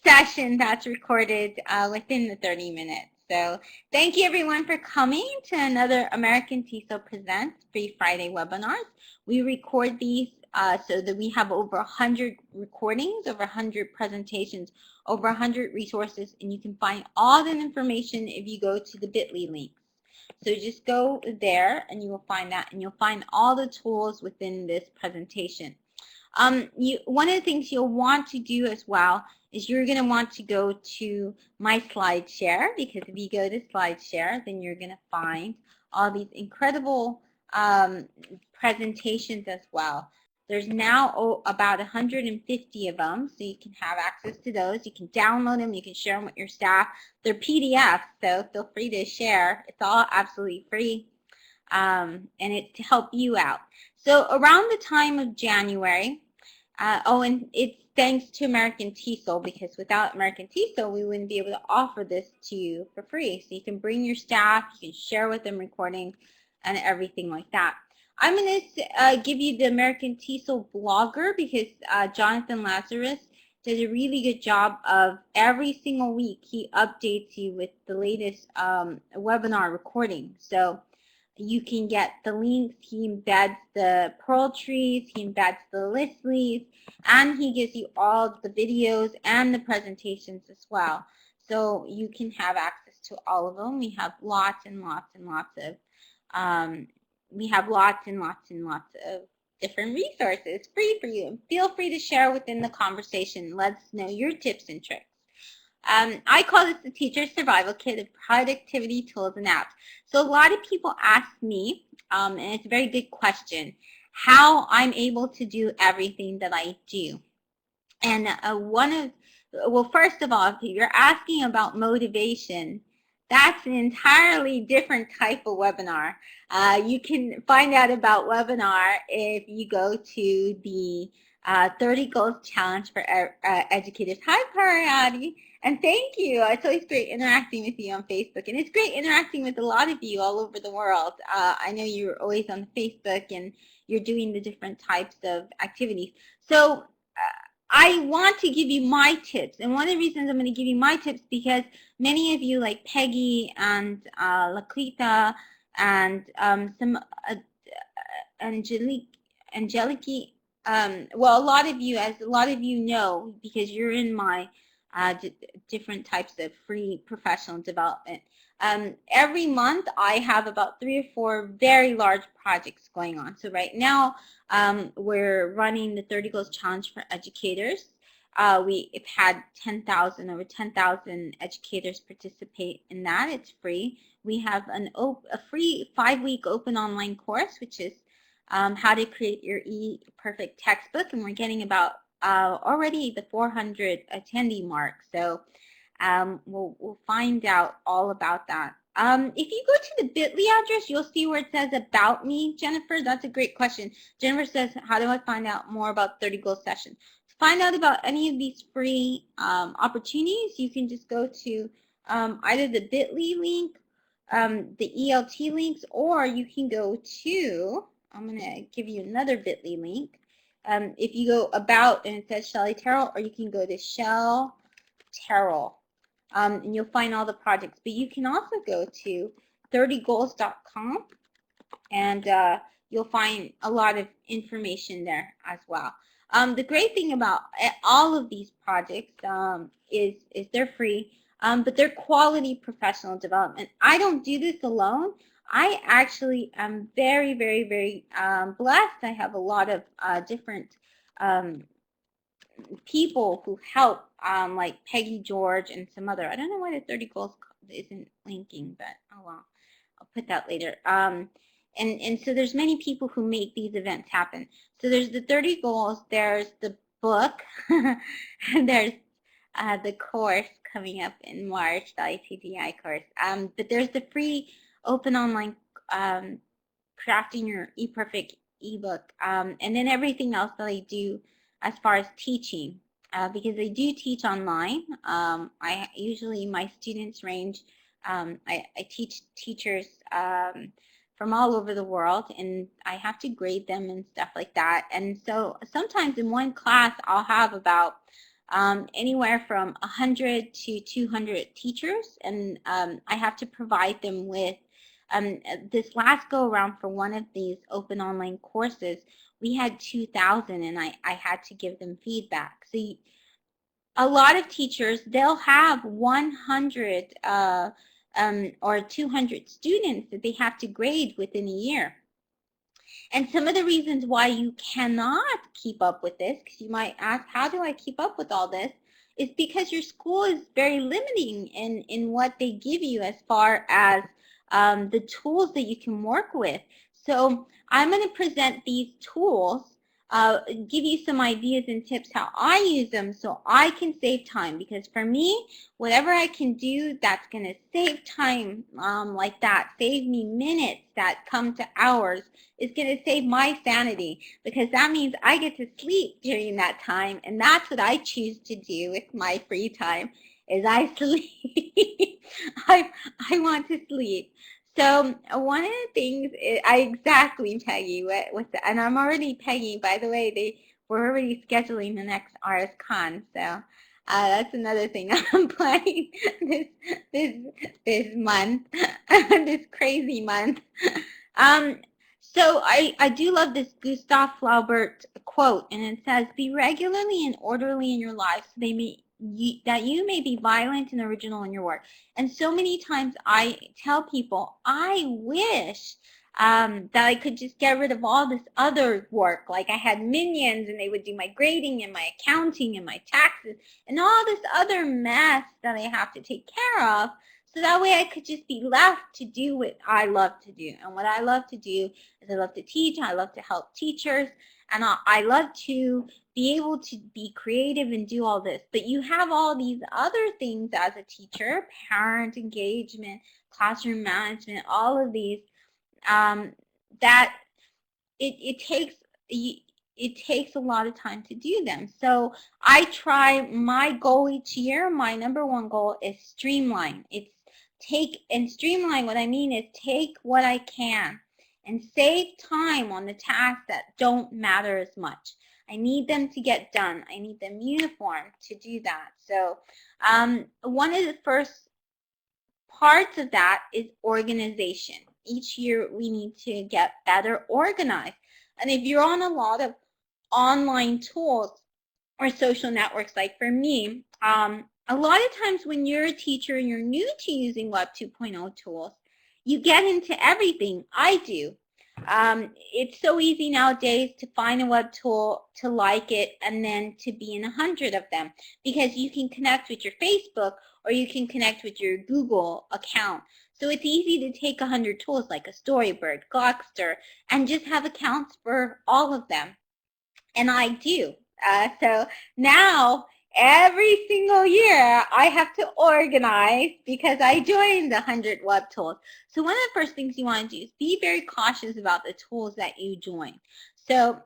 session that's recorded within the 30 minutes. So thank you everyone for coming to another American TESOL Presents Free Friday webinars. We record these so that we have over 100 recordings, over 100 presentations, over 100 resources, and you can find all that information if you go to the bit.ly links. So just go there and you will find that, and you'll find all the tools within this presentation. One of the things you'll want to do as well is you're going to want to go to my slide share, because if you go to slide share, then you're going to find all these incredible presentations as well. There's now about 150 of them, so you can have access to those. You can download them. You can share them with your staff. They're PDFs, so feel free to share. It's all absolutely free, and it's to help you out. So around the time of January, and it's thanks to American TESOL, because without American TESOL, we wouldn't be able to offer this to you for free. So you can bring your staff, you can share with them recording and everything like that. I'm going to give you the American TESOL blogger, because Jonathan Lazarus does a really good job of every single week. He updates you with the latest webinar recording. So you can get the links. He embeds the Pearl trees, he embeds the list leaves, and he gives you all the videos and the presentations as well. So you can have access to all of them. We have lots and lots and lots of different resources free for you. Feel free to share within the conversation. Let us know your tips and tricks. I call this the Teacher Survival Kit of Productivity Tools and Apps. So a lot of people ask me, and it's a very good question, how I'm able to do everything that I do. And well, first of all, if you're asking about motivation, that's an entirely different type of webinar. You can find out about webinar if you go to the 30 Goals Challenge for Educators. Hi, Pariati. And thank you. It's always great interacting with you on Facebook. And it's great interacting with a lot of you all over the world. I know you're always on Facebook and you're doing the different types of activities. So I want to give you my tips. And one of the reasons I'm going to give you my tips, because many of you, like Peggy and Laquita and some Angelique, well, a lot of you, as a lot of you know, because you're in my different types of free professional development. Every month I have about 3 or 4 very large projects going on. So right now we're running the 30 Goals Challenge for Educators. We've had over 10,000 educators participate in that. It's free. We have a free 5-week open online course, which is how to create your e-perfect textbook, and we're getting about already the 400 attendee mark. So we'll find out all about that. If you go to the bit.ly address, you'll see where it says about me, Jennifer. That's a great question. Jennifer says, how do I find out more about 30 Goals Session? To find out about any of these free opportunities, you can just go to either the bit.ly link, the ELT links, or you can go to, I'm going to give you another bit.ly link. If you go about and it says Shelly Terrell, or you can go to Shell Terrell, and you'll find all the projects. But you can also go to 30goals.com, and you'll find a lot of information there as well. The great thing about all of these projects is they're free, but they're quality professional development. I don't do this alone. I actually am very, very, very blessed. I have a lot of different people who help, like Peggy George and some other. I don't know why the 30 Goals isn't linking, but oh well, I'll put that later. And so there's many people who make these events happen. So there's the 30 Goals, there's the book, and there's the course coming up in March, the ITDI course. But there's the free open online crafting your e-perfect ebook, and then everything else that I do as far as teaching, because I do teach online. I usually, my students range, I teach teachers from all over the world, and I have to grade them and stuff like that. And so sometimes in one class I'll have about anywhere from 100 to 200 teachers, and I have to provide them with, this last go around for one of these open online courses, we had 2,000, and I had to give them feedback. So a lot of teachers, they'll have 100 or 200 students that they have to grade within a year. And some of the reasons why you cannot keep up with this, because you might ask, how do I keep up with all this, is because your school is very limiting in what they give you as far as the tools that you can work with. So I'm going to present these tools, give you some ideas and tips how I use them so I can save time, because for me, whatever I can do that's going to save time like that, save me minutes that come to hours, is going to save my sanity, because that means I get to sleep during that time, and that's what I choose to do with my free time, is I sleep. I want to sleep. So one of the things is, exactly, Peggy, and I'm already, Peggy, by the way, we're already scheduling the next RSCon, so that's another thing I'm planning this month, this crazy month. So I do love this Gustav Flaubert quote, and it says, "Be regularly and orderly in your life, so that you may be violent and original in your work." And so many times I tell people, I wish that I could just get rid of all this other work. Like I had minions, and they would do my grading and my accounting and my taxes and all this other mess that I have to take care of. So that way I could just be left to do what I love to do. And what I love to do is I love to teach, I love to help teachers, and I love to be able to be creative and do all this. But you have all these other things as a teacher, parent engagement, classroom management, all of these, that it takes a lot of time to do them. So I try, my goal each year, my number one goal is streamline. Streamline, what I mean is take what I can and save time on the tasks that don't matter as much. I need them to get done. I need them uniform to do that. So one of the first parts of that is organization. Each year we need to get better organized. And if you're on a lot of online tools or social networks, like for me, a lot of times when you're a teacher and you're new to using Web 2.0 tools, you get into everything. I do. It's so easy nowadays to find a web tool, to like it, and then to be in 100 of them, because you can connect with your Facebook or you can connect with your Google account. So it's easy to take 100 tools like a Storybird, Gluckster, and just have accounts for all of them. And I do. So now, every single year, I have to organize because I joined the 100 web tools. So one of the first things you want to do is be very cautious about the tools that you join. So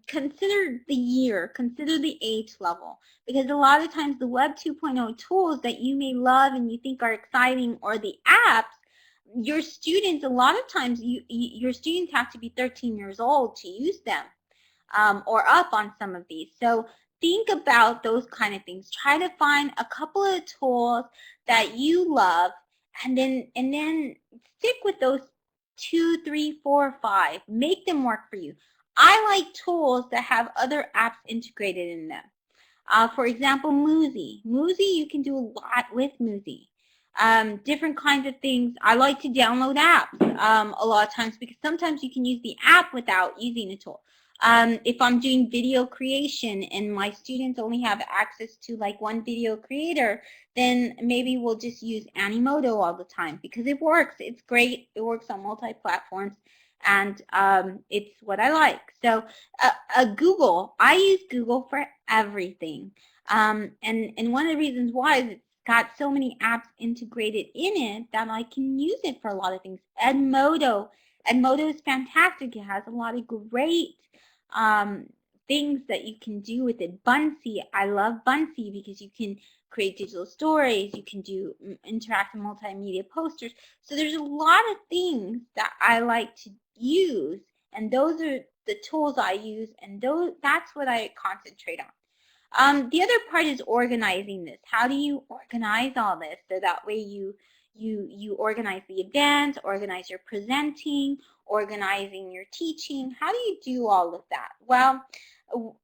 consider the year, consider the age level, because a lot of times the Web 2.0 tools that you may love and you think are exciting, or the apps, your students, a lot of times your students have to be 13 years old to use them. Or up on some of these. So think about those kind of things. Try to find a couple of tools that you love, and then stick with those 2, 3, 4, 5. Make them work for you. I like tools that have other apps integrated in them. For example, Musi. Musi, you can do a lot with Musi. Different kinds of things. I like to download apps a lot of times, because sometimes you can use the app without using a tool. If I'm doing video creation and my students only have access to like one video creator, then maybe we'll just use Animoto all the time, because it works. It's great. It works on multi-platforms, and it's what I like. So Google, I use Google for everything. And one of the reasons why is it's got so many apps integrated in it that I can use it for a lot of things. Edmodo is fantastic. It has a lot of great things that you can do with it. Bunsy, I love Bunsy because you can create digital stories, you can do interactive multimedia posters. So there's a lot of things that I like to use, and those are the tools I use, and that's what I concentrate on. The other part is organizing this. How do you organize all this so that way you organize the events, organize your presenting, organizing your teaching? How do you do all of that? Well,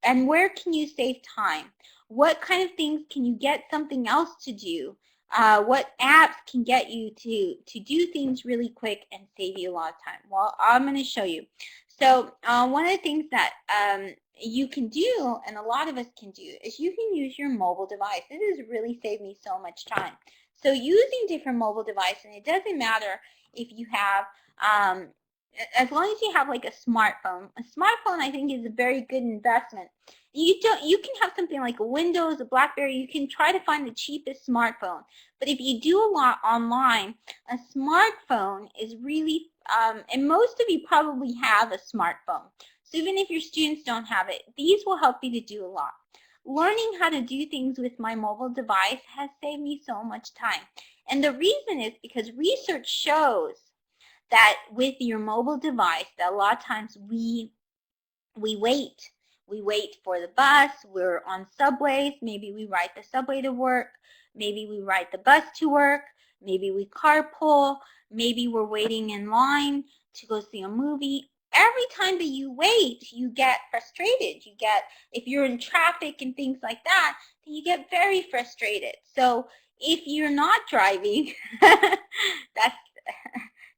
and where can you save time? What kind of things can you get something else to do? What apps can get you to do things really quick and save you a lot of time? Well, I'm going to show you. So one of the things that you can do, and a lot of us can do, is you can use your mobile device. It has really saved me so much time. So using different mobile devices, and it doesn't matter if you have, as long as you have like a smartphone. A smartphone, I think, is a very good investment. You can have something like a Windows, a BlackBerry. You can try to find the cheapest smartphone. But if you do a lot online, a smartphone is really, and most of you probably have a smartphone. So even if your students don't have it, these will help you to do a lot. Learning how to do things with my mobile device has saved me so much time. And the reason is because research shows that with your mobile device, that a lot of times we wait. We wait for the bus. We're on subways. Maybe we ride the subway to work. Maybe we ride the bus to work. Maybe we carpool. Maybe we're waiting in line to go see a movie. Every time that you wait, you get frustrated. You get, if you're in traffic and things like that, then you get very frustrated. So if you're not driving, that's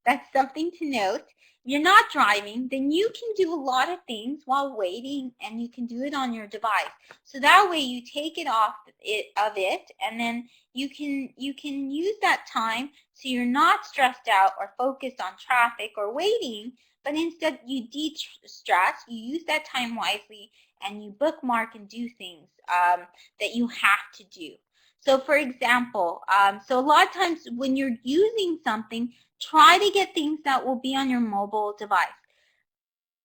that's something to note. You're not driving, then you can do a lot of things while waiting, and you can do it on your device. So that way you take it off it, and then you can use that time so you're not stressed out or focused on traffic or waiting, but instead you de-stress, you use that time wisely, and you bookmark and do things that you have to do. So for example, so a lot of times when you're using something, try to get things that will be on your mobile device.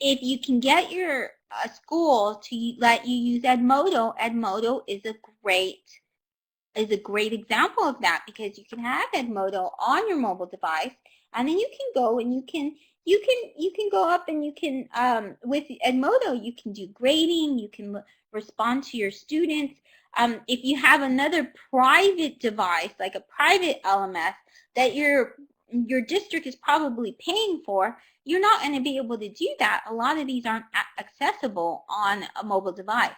If you can get your school to let you use Edmodo, Edmodo is a great example of that, because you can have Edmodo on your mobile device, and then you can go and you can go up and you can with Edmodo you can do grading, you can respond to your students. If you have another private device, like a private LMS that your district is probably paying for, you're not going to be able to do that. A lot of these aren't accessible on a mobile device.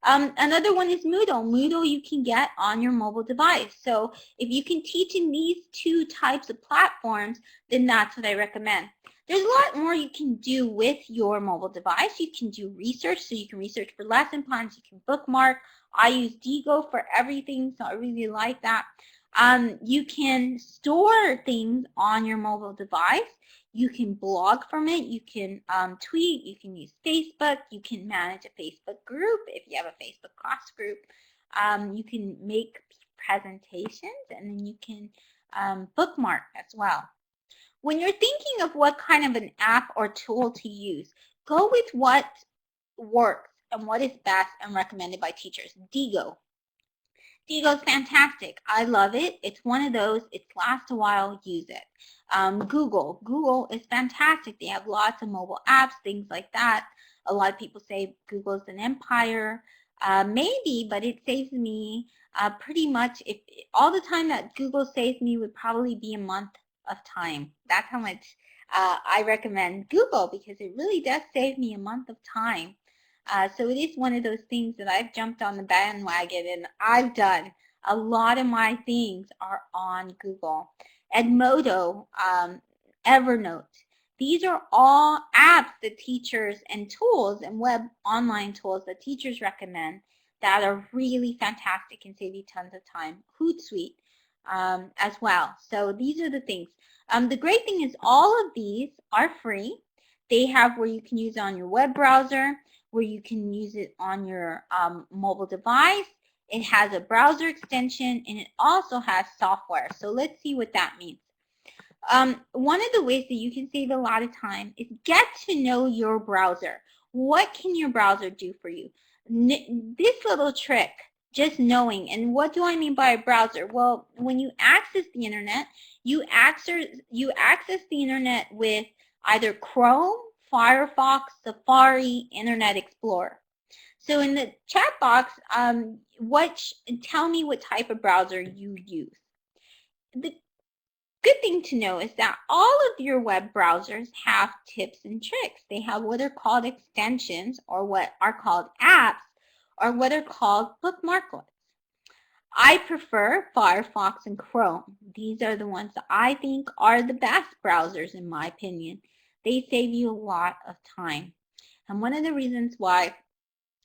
Another one is Moodle. Moodle you can get on your mobile device. So if you can teach in these two types of platforms, then that's what I recommend. There's a lot more you can do with your mobile device. You can do research, so you can research for lesson plans. You can bookmark. I use Diigo for everything, so I really like that. You can store things on your mobile device. You can blog from it. You can tweet. You can use Facebook. You can manage a Facebook group if you have a Facebook class group. You can make presentations, and then you can bookmark as well. When you're thinking of what kind of an app or tool to use, go with what works and what is best and recommended by teachers. Diigo. Diigo's fantastic. I love it. It's one of those, it lasts a while, use it. Google. Google is fantastic. They have lots of mobile apps, things like that. A lot of people say Google's an empire. Maybe, but it saves me pretty much, if all the time that Google saves me would probably be a month of time. That's how much I recommend Google, because it really does save me a month of time. So it is one of those things that I've jumped on the bandwagon, and I've done. A lot of my things are on Google. Edmodo, Evernote. These are all apps that teachers and tools and web online tools that teachers recommend that are really fantastic and save you tons of time. HootSuite as well. So these are the things. The great thing is all of these are free. They have where you can use it on your web browser, where you can use it on your mobile device. It has a browser extension, and it also has software. So let's see what that means. One of the ways that you can save a lot of time is get to know your browser. What can your browser do for you? This little trick, just knowing. And what do I mean by a browser? Well, when you access the internet, you access the internet with either Chrome, Firefox, Safari, Internet Explorer. So in the chat box, tell me what type of browser you use. The good thing to know is that all of your web browsers have tips and tricks. They have what are called extensions, or what are called apps, or what are called bookmarklets. I prefer Firefox and Chrome. These are the ones that I think are the best browsers in my opinion. They save you a lot of time. And one of the reasons why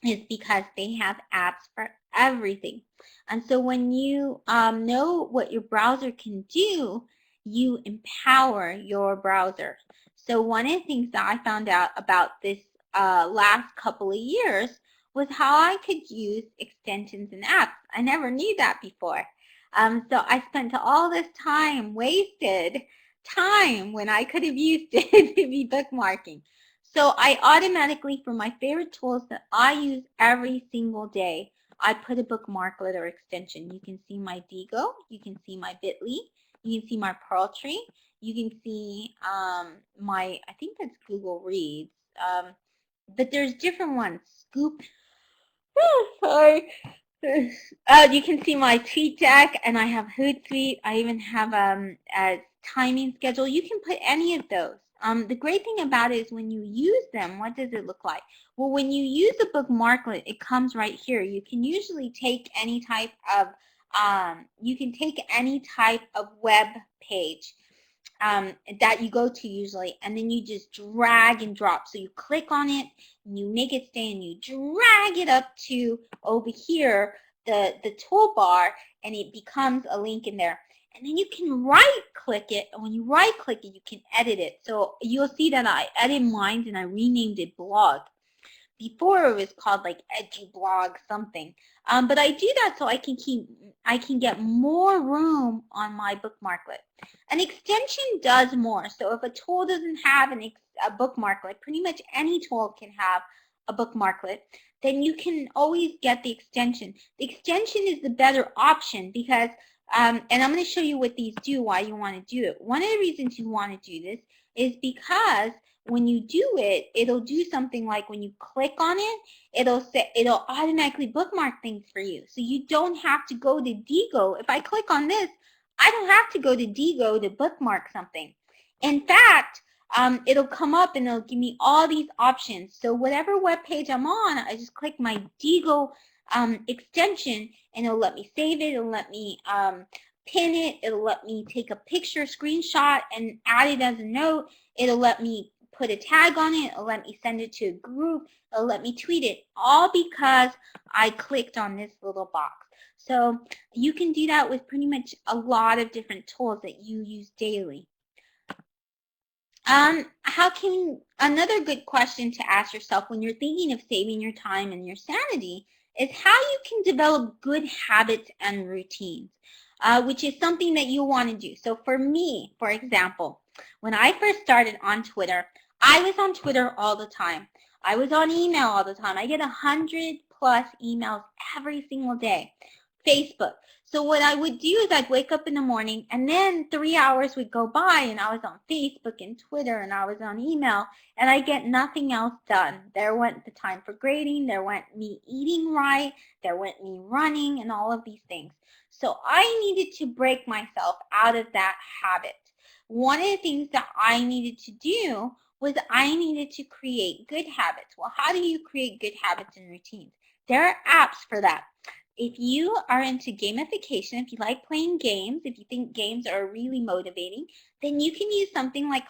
is because they have apps for everything. And so when you know what your browser can do, you empower your browser. So one of the things that I found out about this last couple of years was how I could use extensions and apps. I never knew that before. So I spent all this time, wasted time, when I could have used it to be bookmarking. So I automatically, for my favorite tools that I use every single day, I put a bookmarklet or extension. You can see my Diigo, you can see my Bitly, you can see my Pearl Tree, you can see my, I think that's Google Reads, but there's different ones. Scoop, sorry. You can see my TweetDeck, and I have HootSuite. I even have a timing schedule. You can put any of those. The great thing about it is when you use them, what does it look like? Well, when you use a bookmarklet, it comes right here. You can usually take any type of web page that you go to usually, and then you just drag and drop. So you click on it, and you make it stay, and you drag it up to over here, the toolbar, and it becomes a link in there. And then you can right-click it, and when you right-click it, you can edit it. So you'll see that I edited mine, and I renamed it blog. Before it was called like EduBlog something, but I do that so I can get more room on my bookmarklet. An extension does more. So if a tool doesn't have a bookmarklet, pretty much any tool can have a bookmarklet, then you can always get the extension. The extension is the better option because, and I'm going to show you what these do, why you want to do it. One of the reasons you want to do this is because when you do it, it'll do something like when you click on it, it'll automatically bookmark things for you. So you don't have to go to Diigo. If I click on this, I don't have to go to Diigo to bookmark something. In fact, it'll come up and it'll give me all these options. So whatever web page I'm on, I just click my Diigo extension, and it'll let me save it. It'll let me pin it. It'll let me take a picture, screenshot, and add it as a note. It'll let me put a tag on it. It'll let me send it to a group. It'll let me tweet it, all because I clicked on this little box. So you can do that with pretty much a lot of different tools that you use daily. Another good question to ask yourself when you're thinking of saving your time and your sanity is how you can develop good habits and routines, which is something that you want to do. So for me, for example, when I first started on Twitter, I was on Twitter all the time. I was on email all the time. I get 100+ emails every single day. Facebook. So what I would do is I'd wake up in the morning, and then 3 hours would go by, and I was on Facebook and Twitter, and I was on email, and I get nothing else done. There went the time for grading. There went me eating right. There went me running, and all of these things. So I needed to break myself out of that habit. One of the things that I needed to do was I needed to create good habits. Well, how do you create good habits and routines? There are apps for that. If you are into gamification, if you like playing games, if you think games are really motivating, then you can use something like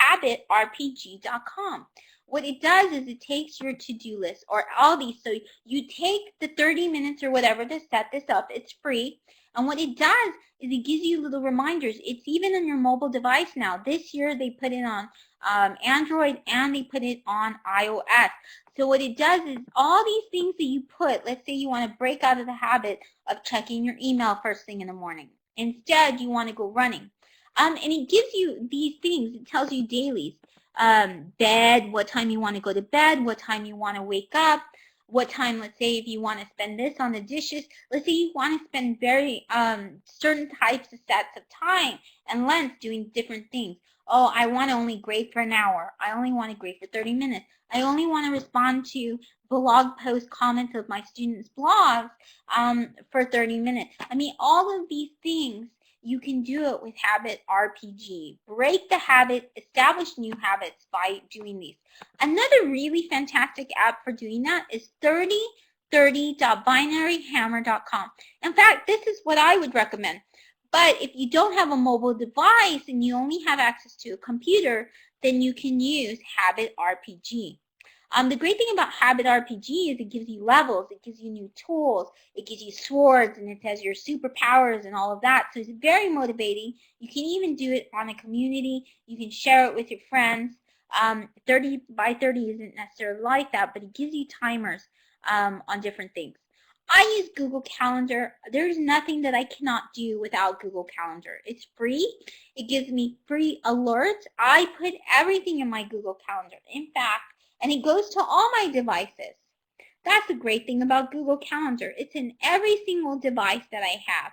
habitrpg.com. What it does is it takes your to-do list or all these. So you take the 30 minutes or whatever to set this up. It's free. And what it does is it gives you little reminders. It's even on your mobile device now. This year they put it on Android, and they put it on iOS. So what it does is all these things that you put, let's say you want to break out of the habit of checking your email first thing in the morning. Instead, you want to go running. And it gives you these things. It tells you dailies. Bed, what time you want to go to bed, what time you want to wake up, what time, let's say if you want to spend this on the dishes, let's say you want to spend very certain types of sets of time and length doing different things. Oh, I want to only grade for an hour. I only want to grade for 30 minutes. I only want to respond to blog post comments of my students' blogs for 30 minutes. I mean, all of these things, you can do it with Habit RPG. Break the habit, establish new habits by doing these. Another really fantastic app for doing that is 3030.binaryhammer.com. In fact, this is what I would recommend. But if you don't have a mobile device and you only have access to a computer, then you can use Habit RPG. The great thing about Habit RPG is it gives you levels, it gives you new tools, it gives you swords, and it has your superpowers and all of that. So it's very motivating. You can even do it on a community. You can share it with your friends. 30 by 30 isn't necessarily like that, but it gives you timers on different things. I use Google Calendar. There's nothing that I cannot do without Google Calendar. It's free. It gives me free alerts. I put everything in my Google Calendar. In fact, and it goes to all my devices. That's the great thing about Google Calendar. It's in every single device that I have.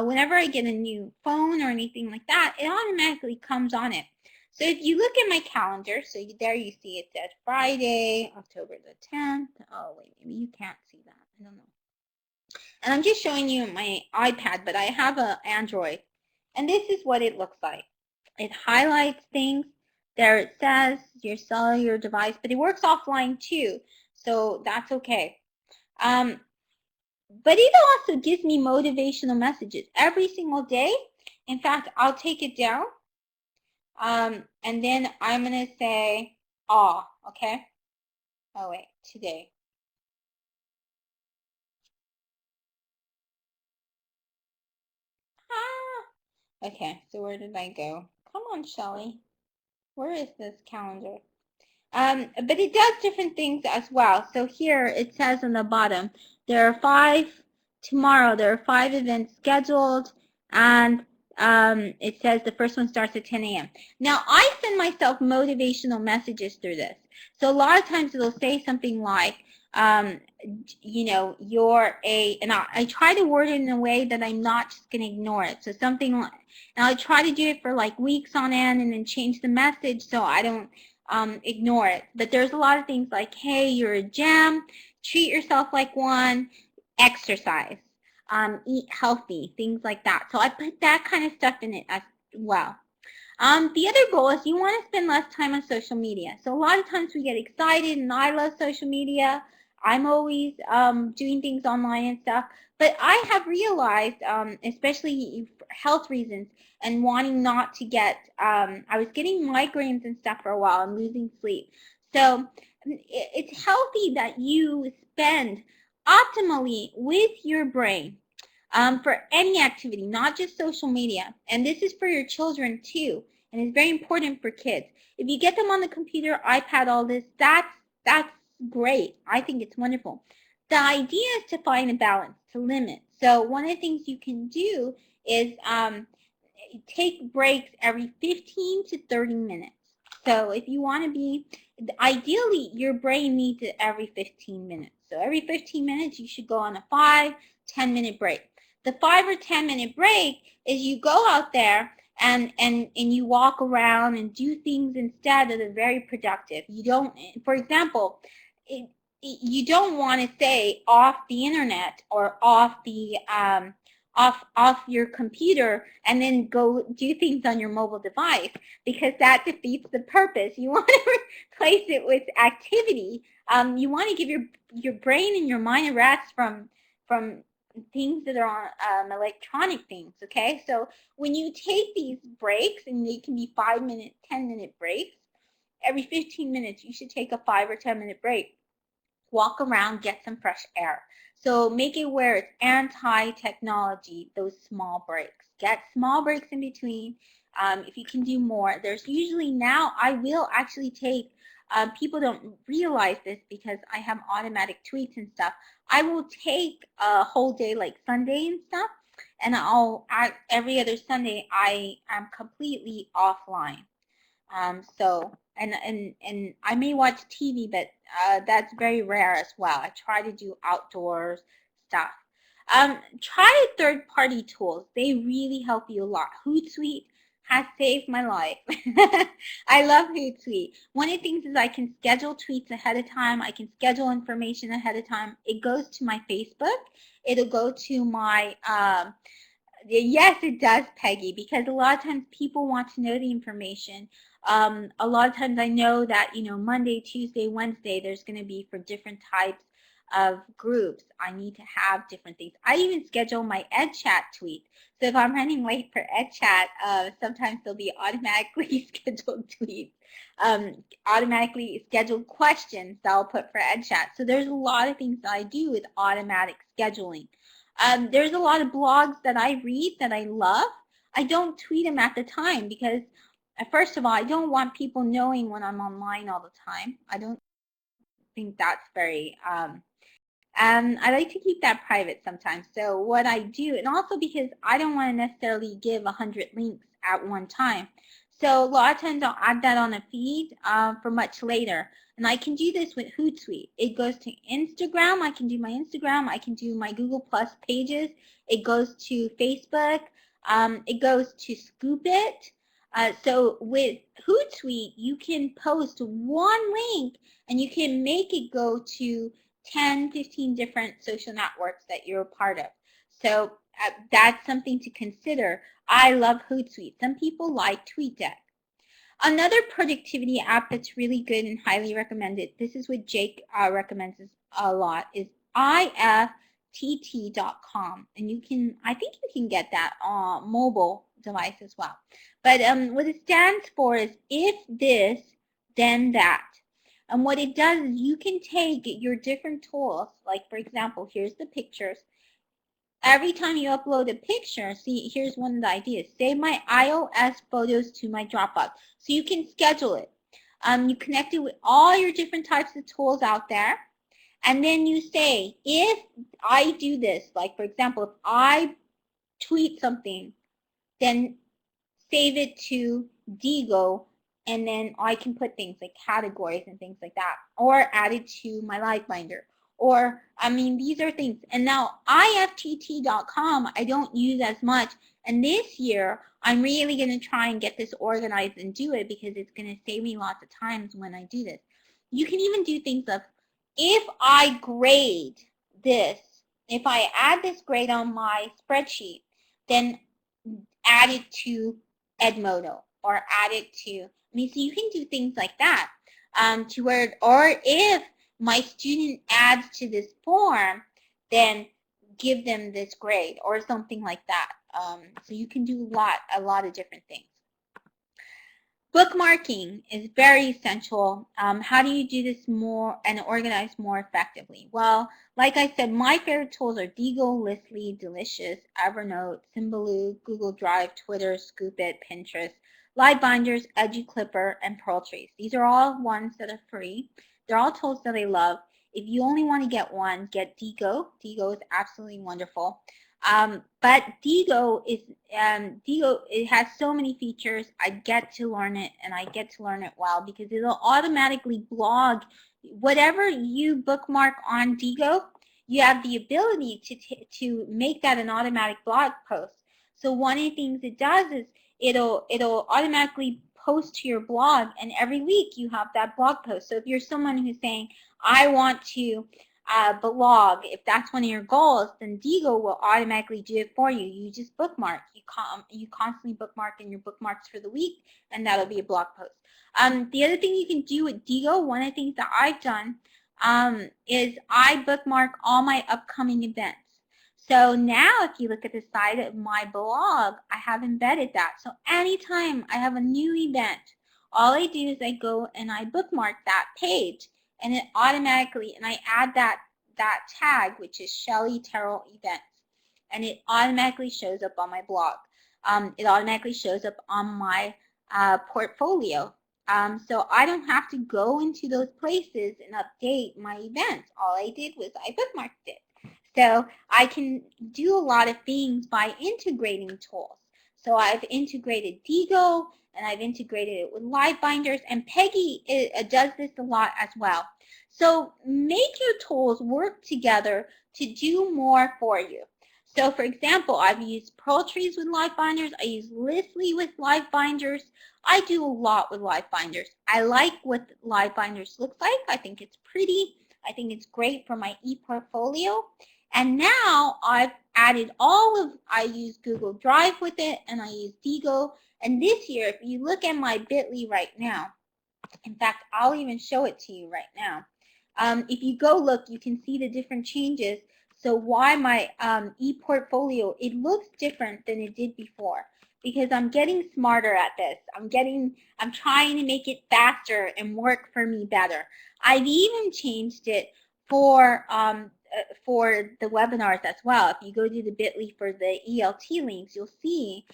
Whenever I get a new phone or anything like that, it automatically comes on it. So if you look at my calendar, so there you see it says Friday, October the 10th. Oh, wait, maybe you can't see that. I don't know. And I'm just showing you my iPad, but I have an Android. And this is what it looks like. It highlights things. There it says your cellular device, but it works offline too, so that's okay. But it also gives me motivational messages every single day. In fact, I'll take it down, and then I'm going to say, okay? Oh, wait, today. Okay, so where did I go? Come on, Shelly. Where is this calendar? But it does different things as well. So here it says on the bottom, there are 5 tomorrow. There are 5 events scheduled, and it says the first one starts at 10 a.m. Now I send myself motivational messages through this. So a lot of times it'll say something like, you know, you're a, and I try to word it in a way that I'm not just going to ignore it. So something like, and I try to do it for like weeks on end and then change the message so I don't ignore it. But there's a lot of things like, hey, you're a gem, treat yourself like one, exercise, eat healthy, things like that. So I put that kind of stuff in it as well. The other goal is you want to spend less time on social media. So a lot of times we get excited, and I love social media. I'm always doing things online and stuff. But I have realized, especially for health reasons and wanting not to get, I was getting migraines and stuff for a while and losing sleep. So it's healthy that you spend optimally with your brain for any activity, not just social media. And this is for your children too. And it's very important for kids. If you get them on the computer, iPad, all this, that's great. I think it's wonderful. The idea is to find a balance, to limit. So one of the things you can do is take breaks every 15 to 30 minutes. So if you want to be, ideally your brain needs it every 15 minutes. So every 15 minutes you should go on a 5-10-minute break. The 5 or 10-minute break is you go out there and you walk around and do things instead that are very productive. You don't, for example, you don't want to say off the internet or off the off your computer and then go do things on your mobile device, because that defeats the purpose. You want to replace it with activity. You want to give your brain and your mind a rest from things that are on electronic things, okay? So when you take these breaks, and they can be 5-minute, 10-minute breaks, every 15 minutes you should take a 5 or 10-minute break. Walk around, get some fresh air. So make it where it's anti-technology, those small breaks. Get small breaks in between. If you can do more, there's usually now, I will actually take, people don't realize this because I have automatic tweets and stuff. I will take a whole day like Sunday and stuff, and every other Sunday I am completely offline. So, and I may watch TV, but that's very rare as well. I try to do outdoors stuff. Try third-party tools. They really help you a lot. HootSuite has saved my life. I love HootSuite. One of the things is I can schedule tweets ahead of time. I can schedule information ahead of time. It goes to my Facebook. It'll go to my, yes, it does, Peggy, because a lot of times people want to know the information. A lot of times I know that, Monday, Tuesday, Wednesday, there's going to be for different types of groups. I need to have different things. I even schedule my EdChat tweets. So if I'm running late for EdChat, sometimes there'll be automatically scheduled tweets, automatically scheduled questions that I'll put for EdChat. So there's a lot of things that I do with automatic scheduling. There's a lot of blogs that I read that I love. I don't tweet them at the time because, first of all, I don't want people knowing when I'm online all the time. I don't think that's very, I like to keep that private sometimes. So what I do, and also because I don't want to necessarily give 100 links at one time. So a lot of times I'll add that on a feed for much later. And I can do this with HootSuite. It goes to Instagram. I can do my Instagram. I can do my Google Plus pages. It goes to Facebook. It goes to Scoopit. So with HootSuite, you can post one link and you can make it go to 10, 15 different social networks that you're a part of. So that's something to consider. I love HootSuite. Some people like TweetDeck. Another productivity app that's really good and highly recommended, this is what Jake recommends a lot, is IFTT.com. And I think you can get that on mobile device as well. But what it stands for is if this, then that. And what it does is you can take your different tools, like for example, here's the pictures. Every time you upload a picture, see, here's one of the ideas. Save my iOS photos to my Dropbox. So you can schedule it. You connect it with all your different types of tools out there. And then you say, if I do this, like for example, if I tweet something, then save it to Diigo, and then I can put things like categories and things like that, or add it to my live binder. Or, I mean, these are things. And now IFTT.com, I don't use as much. And this year, I'm really going to try and get this organized and do it because it's going to save me lots of times when I do this. You can even do things of, if I grade this, if I add this grade on my spreadsheet, then add it to Edmodo or add it to, so you can do things like that to where, or if my student adds to this form, then give them this grade or something like that. So you can do a lot of different things. Bookmarking is very essential. How do you do this more and organize more effectively? Well, like I said, my favorite tools are Diigo, Listly, Delicious, Evernote, Symbaloo, Google Drive, Twitter, Scoopit, Pinterest, Live Binders, EduClipper, and Pearl Trees. These are all ones that are free. They're all tools that I love. If you only want to get one, get Diigo. Diigo is absolutely wonderful. But Diigo it has so many features. I get to learn it, and I get to learn it well because it'll automatically blog whatever you bookmark on Diigo. You have the ability to make that an automatic blog post. So one of the things it does is it'll automatically post to your blog, and every week you have that blog post. So if you're someone who's saying, I want to blog, if that's one of your goals, then Diigo will automatically do it for you. You just bookmark. You constantly bookmark in your bookmarks for the week, and that'll be a blog post. The other thing you can do with Diigo, one of the things that I've done is I bookmark all my upcoming events. So now if you look at the side of my blog, I have embedded that. So anytime I have a new event, all I do is I go and I bookmark that page, and it automatically, and I add that tag, which is Shelley Terrell Events, and it automatically shows up on my blog. It automatically shows up on my portfolio. So I don't have to go into those places and update my events. All I did was I bookmarked it. So I can do a lot of things by integrating tools. So I've integrated Diigo, and I've integrated it with live binders, and Peggy does this a lot as well. So make your tools work together to do more for you. So for example, I've used Pearl Trees with live binders. I use Listly with live binders. I do a lot with live binders. I like what live binders look like. I think it's pretty. I think it's great for my e-portfolio. And now I've added I use Google Drive with it, and I use Diigo. And this year, if you look at my bit.ly right now, in fact, I'll even show it to you right now. If you go look, you can see the different changes. So why my e-portfolio, it looks different than it did before because I'm getting smarter at this. I'm trying to make it faster and work for me better. I've even changed it for the webinars as well. If you go to the bit.ly for the ELT links, you'll see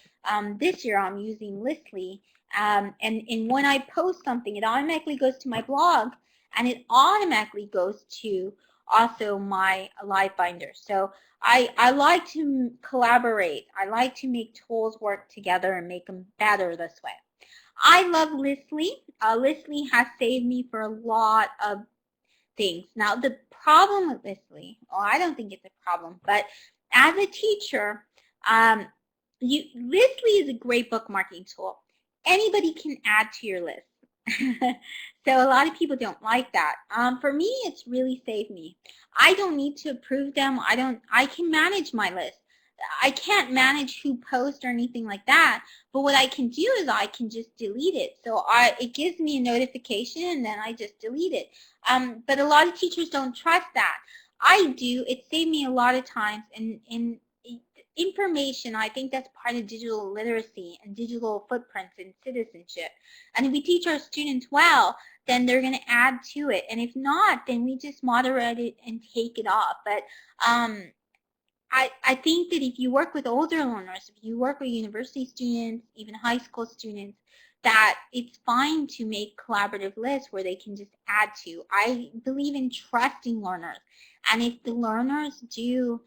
this year I'm using Listly. And when I post something, it automatically goes to my blog, and it automatically goes to also my live binder. So I like to collaborate. I like to make tools work together and make them better this way. I love Listly. Listly has saved me for a lot of things. Now, the problem with Listly, well, I don't think it's a problem, but as a teacher, Listly is a great bookmarking tool. Anybody can add to your list. So a lot of people don't like that. For me, it's really saved me. I don't need to approve them. I can manage my list. I can't manage who posts or anything like that, but what I can do is I can just delete it. So it gives me a notification, and then I just delete it. But a lot of teachers don't trust that. I do. It saved me a lot of times in information. I think that's part of digital literacy and digital footprints and citizenship. And if we teach our students well, then they're going to add to it. And if not, then we just moderate it and take it off. But I think that if you work with older learners, if you work with university students, even high school students, that it's fine to make collaborative lists where they can just add to. I believe in trusting learners. And if the learners do,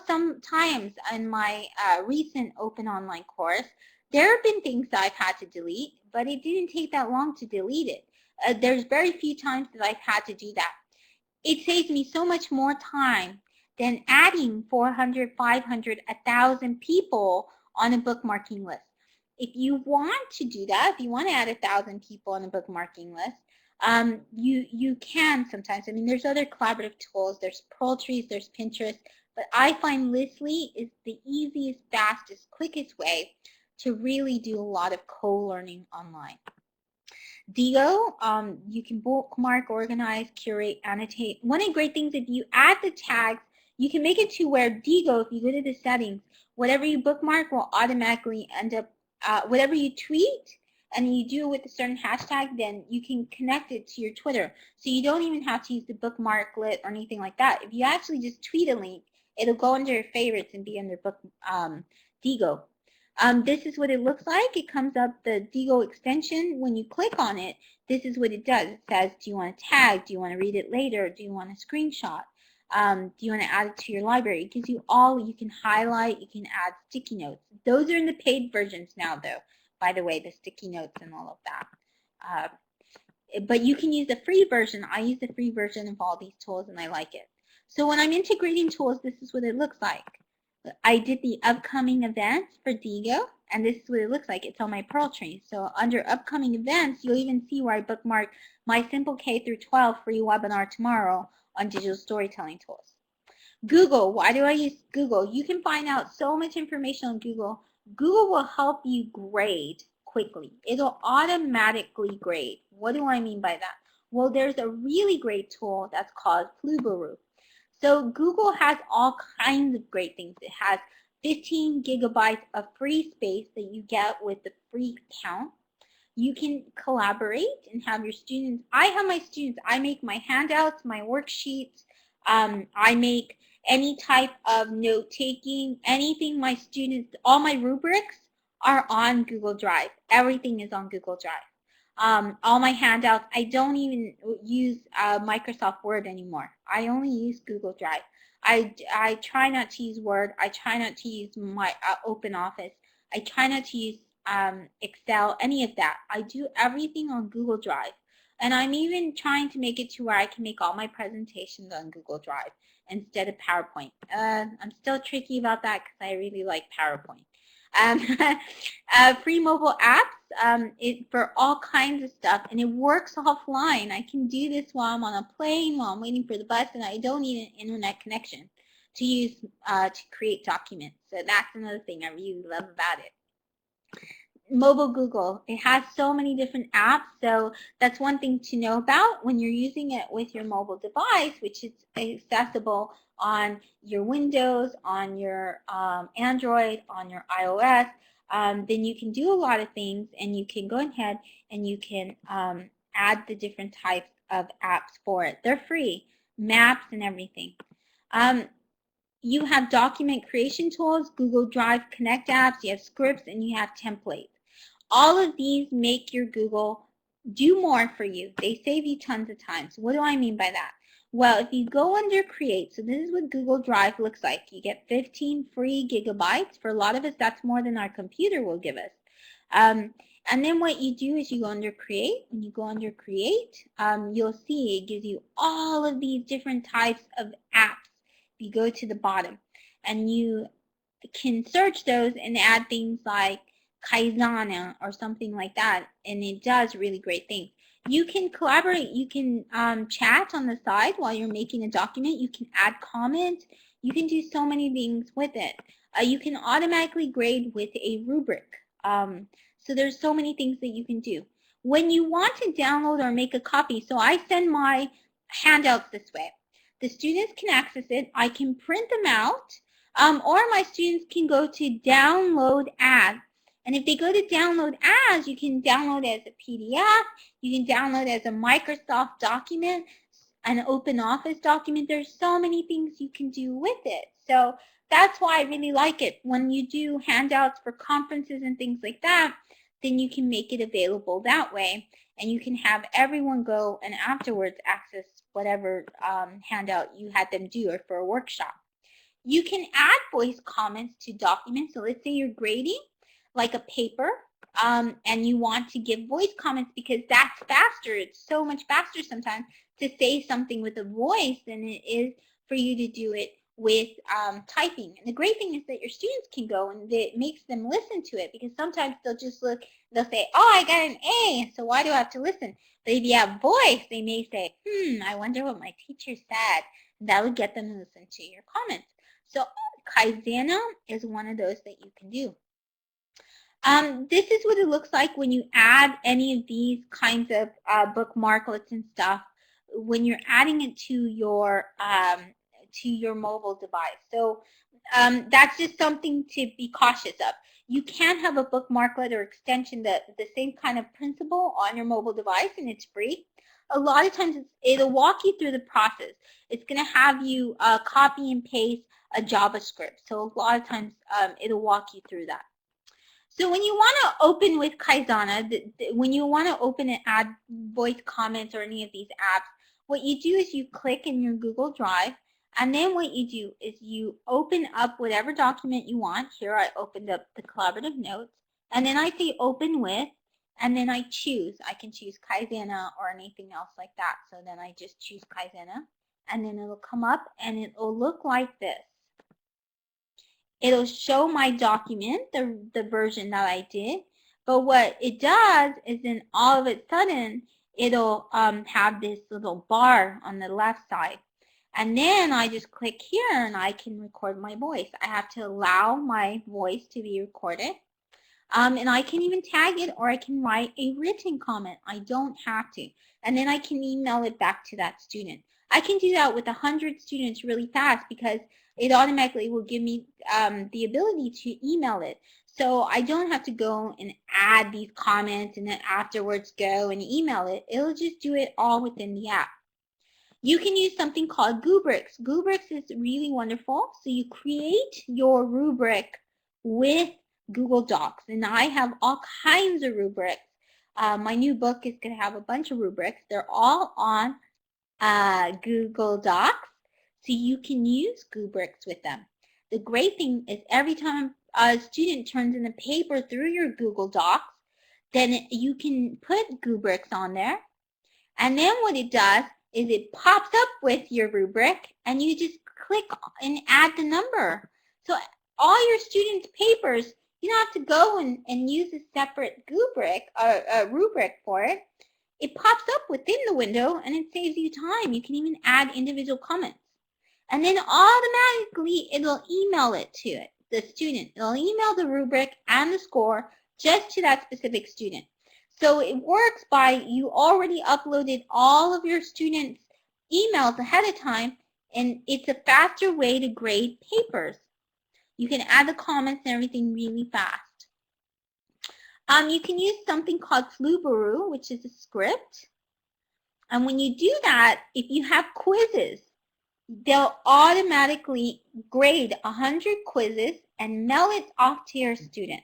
sometimes in my recent open online course, there have been things that I've had to delete, but it didn't take that long to delete it. There's very few times that I've had to do that. It saves me so much more time than adding 400, 500, 1,000 people on a bookmarking list. If you want to do that, if you want to add 1,000 people on a bookmarking list, you can sometimes. I mean, there's other collaborative tools. There's Pearl Trees, there's Pinterest, but I find Listly is the easiest, fastest, quickest way to really do a lot of co-learning online. Diigo, you can bookmark, organize, curate, annotate. One of the great things, if you add the tags, you can make it to where Diigo, if you go to the settings, whatever you bookmark will automatically end up, whatever you tweet and you do it with a certain hashtag, then you can connect it to your Twitter. So you don't even have to use the Bookmarklet or anything like that. If you actually just tweet a link, it'll go under your favorites and be under Diigo. This is what it looks like. It comes up the Diigo extension. When you click on it, this is what it does. It says, do you want to tag? Do you want to read it later? Do you want to screenshot? Do you want to add it to your library? It gives you all. You can highlight. You can add sticky notes. Those are in the paid versions now, though, by the way, the sticky notes and all of that. But you can use the free version. I use the free version of all these tools, and I like it. So when I'm integrating tools, this is what it looks like. I did the upcoming events for Diigo, and this is what it looks like. It's on my Pearl Tree. So under upcoming events, you'll even see where I bookmark my Simple K through 12 free webinar tomorrow on digital storytelling tools. Google, why do I use Google? You can find out so much information on Google. Google will help you grade quickly. It'll automatically grade. What do I mean by that? Well, there's a really great tool that's called Subaru. So Google has all kinds of great things. It has 15 gigabytes of free space that you get with the free account. You can collaborate and have your students. I have my students. I make my handouts, my worksheets. I make any type of note-taking, anything my students, all my rubrics are on Google Drive. Everything is on Google Drive. All my handouts, I don't even use Microsoft Word anymore. I only use Google Drive. I try not to use Word. I try not to use my Open Office. I try not to use Excel, any of that. I do everything on Google Drive. And I'm even trying to make it to where I can make all my presentations on Google Drive. instead of PowerPoint. I'm still tricky about that because I really like PowerPoint. Free mobile apps for all kinds of stuff, and it works offline. I can do this while I'm on a plane, while I'm waiting for the bus, and I don't need an internet connection to use to create documents. So that's another thing I really love about it. Mobile Google, it has so many different apps, so that's one thing to know about when you're using it with your mobile device, which is accessible on your Windows, on your Android, on your iOS. Then you can do a lot of things, and you can go ahead and you can add the different types of apps for it. They're free, maps and everything. You have document creation tools, Google Drive Connect apps, you have scripts, and you have templates. All of these make your Google do more for you. They save you tons of time. So what do I mean by that? Well, if you go under Create, so this is what Google Drive looks like. You get 15 free gigabytes. For a lot of us, that's more than our computer will give us. And then what you do is you go under Create. When you go under Create, you'll see it gives you all of these different types of apps. You go to the bottom, and you can search those and add things like Pisana or something like that, and it does really great things. You can collaborate, you can chat on the side while you're making a document, you can add comments, you can do so many things with it. You can automatically grade with a rubric. So there's so many things that you can do. When you want to download or make a copy, so I send my handouts this way. The students can access it, I can print them out, or my students can go to download as. And if they go to download as, you can download as a PDF, you can download as a Microsoft document, an open office document. There's so many things you can do with it. So that's why I really like it. When you do handouts for conferences and things like that, then you can make it available that way. And you can have everyone go and afterwards access whatever handout you had them do or for a workshop. You can add voice comments to documents. So let's say you're grading like a paper and you want to give voice comments because that's faster. It's so much faster sometimes to say something with a voice than it is for you to do it with typing. And the great thing is that your students can go and it makes them listen to it, because sometimes they'll just look, they'll say, oh, I got an A, so why do I have to listen? But if you have voice, they may say, I wonder what my teacher said. That would get them to listen to your comments. So Pisana is one of those that you can do. This is what it looks like when you add any of these kinds of bookmarklets and stuff, when you're adding it to your mobile device. So that's just something to be cautious of. You can have a bookmarklet or extension that the same kind of principle on your mobile device, and it's free. A lot of times it'll walk you through the process. It's going to have you copy and paste a JavaScript. So a lot of times it'll walk you through that. So when you want to open with Pisana, when you want to open and add voice comments or any of these apps, what you do is you click in your Google Drive, and then what you do is you open up whatever document you want. Here I opened up the collaborative notes, and then I say open with, and then I choose. I can choose Pisana or anything else like that. So then I just choose Pisana, and then it'll come up and it'll look like this. It'll show my document, the version that I did, but what it does is then all of a sudden it'll have this little bar on the left side. And then I just click here and I can record my voice. I have to allow my voice to be recorded. And I can even tag it, or I can write a written comment. I don't have to. And then I can email it back to that student. I can do that with 100 students really fast because it automatically will give me the ability to email it. So I don't have to go and add these comments and then afterwards go and email it. It'll just do it all within the app. You can use something called Kubricks. Kubricks is really wonderful. So you create your rubric with Google Docs, and I have all kinds of rubrics. My new book is going to have a bunch of rubrics. They're all on Google Docs, so you can use Kubricks with them. The great thing is every time a student turns in a paper through your Google Docs, then you can put Kubricks on there, and then what it does is it pops up with your rubric, and you just click and add the number. So all your students' papers, you don't have to go and use a separate rubric for it. It pops up within the window and it saves you time. You can even add individual comments. And then automatically it'll email it to the student. It'll email the rubric and the score just to that specific student. So it works by you already uploaded all of your students' emails ahead of time, and it's a faster way to grade papers. You can add the comments and everything really fast. You can use something called Subaru, which is a script. And when you do that, if you have quizzes, they'll automatically grade 100 quizzes and mail it off to your student.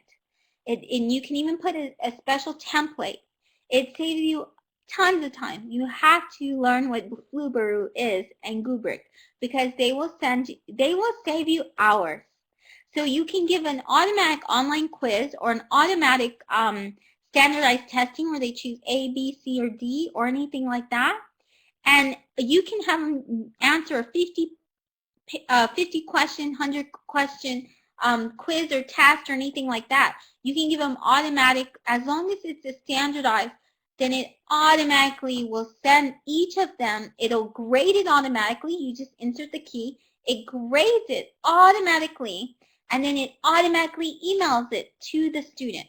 And you can even put a special template. It saves you tons of time. You have to learn what Subaru is and Kubricks because they will save you hours. So you can give an automatic online quiz or an automatic standardized testing where they choose A, B, C, or D or anything like that. And you can have them answer a 50 question, 100 question quiz or test or anything like that. You can give them automatic, as long as it's a standardized, then it automatically will send each of them. It'll grade it automatically. You just insert the key. It grades it automatically, and then it automatically emails it to the student.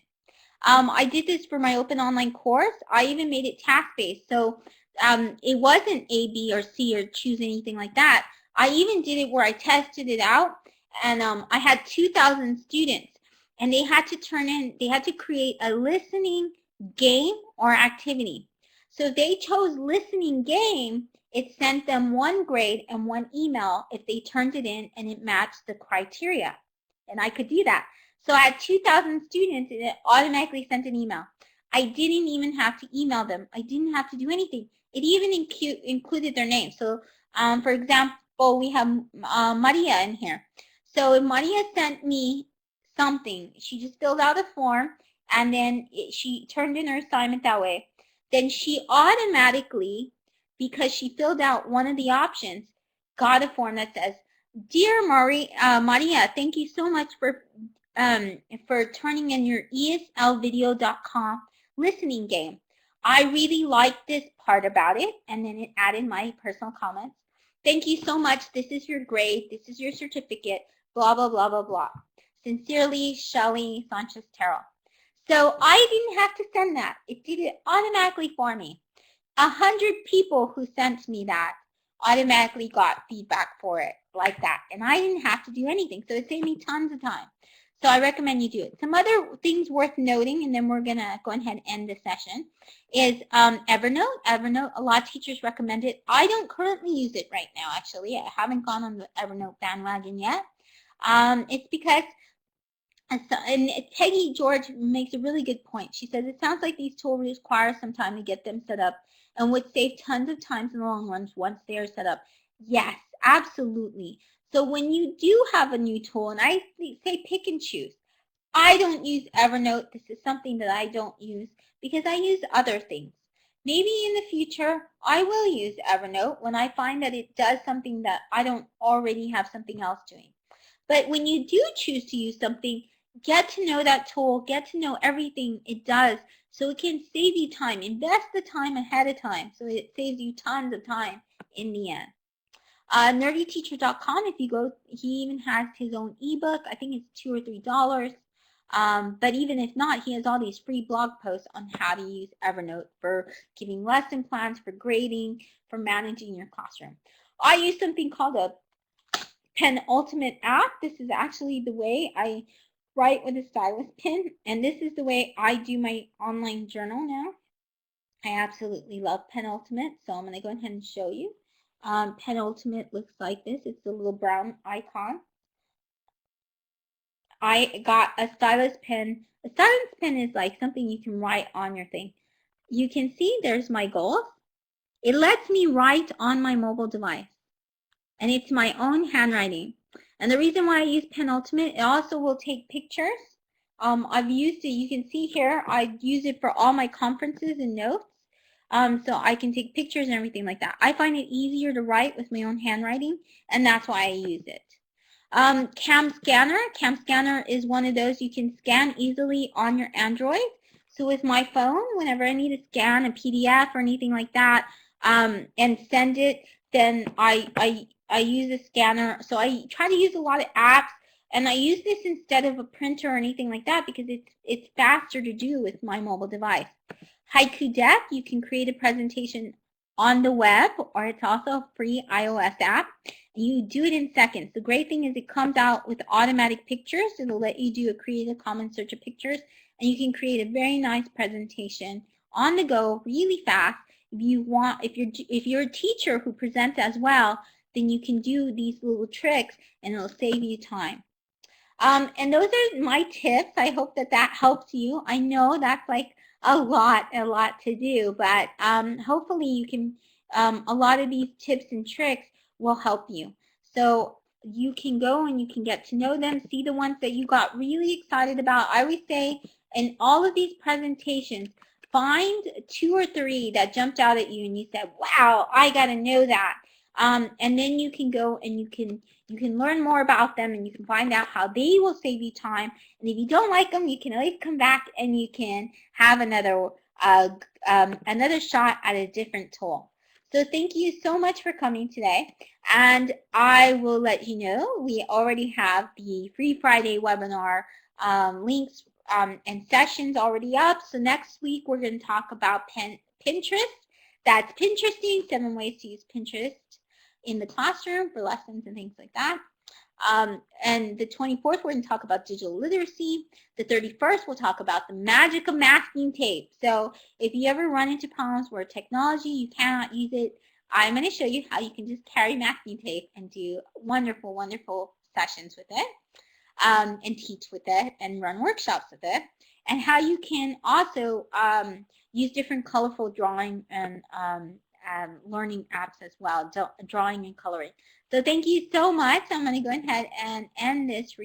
I did this for my open online course. I even made it task-based. So it wasn't A, B, or C or choose anything like that. I even did it where I tested it out, and I had 2,000 students, and they had to create a listening game or activity. So if they chose listening game, it sent them 1 grade and 1 email if they turned it in and it matched the criteria. And I could do that. So I had 2,000 students and it automatically sent an email. I didn't even have to email them. I didn't have to do anything. It even included their name. So for example, we have Maria in here. So if Maria sent me something, she just filled out a form and then she turned in her assignment that way. Then she automatically, because she filled out one of the options, got a form that says, "Dear Maria, thank you so much for turning in your eslvideo.com listening game. I really like this part about it," and then it added my personal comments. "Thank you so much. This is your grade. This is your certificate. Blah, blah, blah, blah, blah. Sincerely, Shelly Sanchez Terrell." So I didn't have to send that. It did it automatically for me. 100 people who sent me that automatically got feedback for it like that. And I didn't have to do anything. So it saved me tons of time. So I recommend you do it. Some other things worth noting, and then we're going to go ahead and end the session, is Evernote. Evernote, a lot of teachers recommend it. I don't currently use it right now, actually. I haven't gone on the Evernote bandwagon yet. It's because, and Peggy George makes a really good point. She says, "It sounds like these tools require some time to get them set up and would save tons of time in the long run once they are set up." Yes, absolutely. So when you do have a new tool, and I say pick and choose. I don't use Evernote. This is something that I don't use because I use other things. Maybe in the future, I will use Evernote when I find that it does something that I don't already have something else doing. But when you do choose to use something, get to know that tool, get to know everything it does so it can save you time. Invest the time ahead of time so it saves you tons of time in the end. nerdyteacher.com, if you go, he even has his own ebook. I think it's $2 or $3. But even if not, he has all these free blog posts on how to use Evernote for giving lesson plans, for grading, for managing your classroom. I use something called a Penultimate app. This is actually the way I write with a stylus pen, and this is the way I do my online journal now. I absolutely love Penultimate, so I'm going to go ahead and show you. Penultimate looks like this. It's the little brown icon. I got a stylus pen. A stylus pen is like something you can write on your thing. You can see there's my goals. It lets me write on my mobile device, and it's my own handwriting. And the reason why I use Penultimate, it also will take pictures. I've used it, you can see here, I use it for all my conferences and notes. so I can take pictures and everything like that. I find it easier to write with my own handwriting, and that's why I use it. Camscanner is one of those you can scan easily on your Android. So with my phone, whenever I need to scan a PDF or anything like that and send it, then I use a scanner. So I try to use a lot of apps, and I use this instead of a printer or anything like that because it's faster to do with my mobile device. TweetDeck, you can create a presentation on the web, or it's also a free iOS app. You do it in seconds. The great thing is it comes out with automatic pictures. It'll let you do a creative commons search of pictures, and you can create a very nice presentation on the go really fast. If you want, if you're a teacher who presents as well, then you can do these little tricks and it'll save you time. And those are my tips. I hope that that helps you. I know that's like a lot to do, but hopefully you can, a lot of these tips and tricks will help you. So you can go and you can get to know them, see the ones that you got really excited about. I always say in all of these presentations, find 2 or 3 that jumped out at you and you said, wow, I got to know that. And then you can go and you can learn more about them and you can find out how they will save you time. And if you don't like them, you can always come back and you can have another shot at a different tool. So thank you so much for coming today. And I will let you know we already have the Free Friday webinar links and sessions already up. So next week we're going to talk about Pinterest. That's Pinteresting, 7 ways to use Pinterest in the classroom for lessons and things like that. And the 24th, we're going to talk about digital literacy. The 31st, we'll talk about the magic of masking tape. So if you ever run into problems where technology, you cannot use it, I'm going to show you how you can just carry masking tape and do wonderful, wonderful sessions with it, and teach with it and run workshops with it, and how you can also use different colorful drawing and learning apps as well, drawing and coloring. So thank you so much. I'm going to go ahead and end this